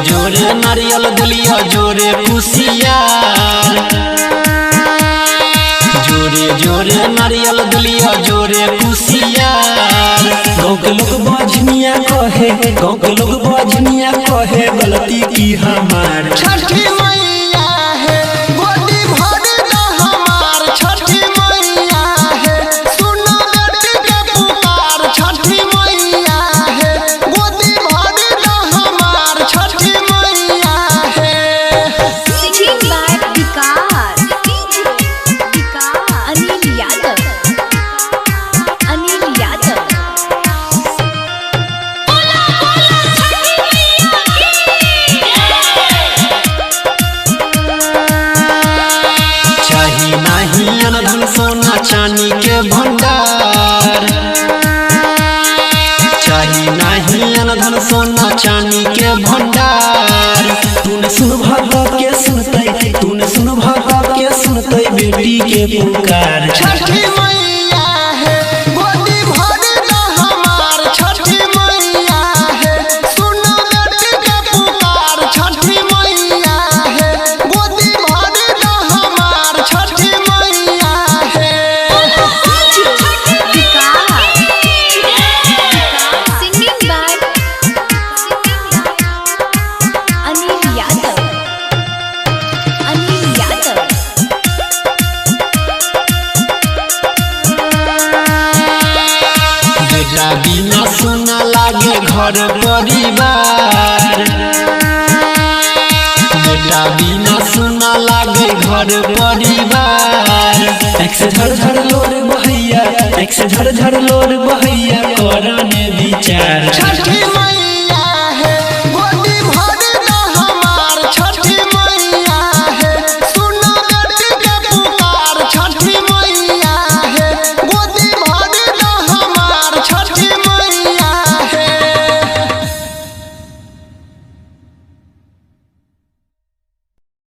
जोरे नारियल दिलिया जोरे कुसियार, जोरे जोरे नारियल दिलिया जोरे कुसियार। गाँव के लोग बजनिया कहे, गाँव के लोग बजनिया कहे गलती की हमार। छठी मैया है गोदी भर दा हमार, छठी मैया है सुनो बेटी के पुकार। छठी मैया है गोदी भर दा हमार, छठी मैया है। Singing by विकास, अनिल यादव, अनिल यादव। चाही नहीं अनधन सोना चांदी के भंडार, चाही नहीं अनधन सोना चांदी के भंडार। तूने सुन भागा के सुनते, तूने सुन भागा के सुनते बेटी के पुकार। छठी मैया है गोदी भर दा हमार, छठी मैया है सुनो बेटी के पुकार। छठी मैया है गोदी भर दा हमार, छठी मैया है। Singing by Anil Yadav, Anil Yadav. बेटा बिना सोना लागे घर परिवार, बेटा बिना सोना लागे घर परिवार। एक से झर झर लोर बहैया, एक से झर झर लोर बहैया करने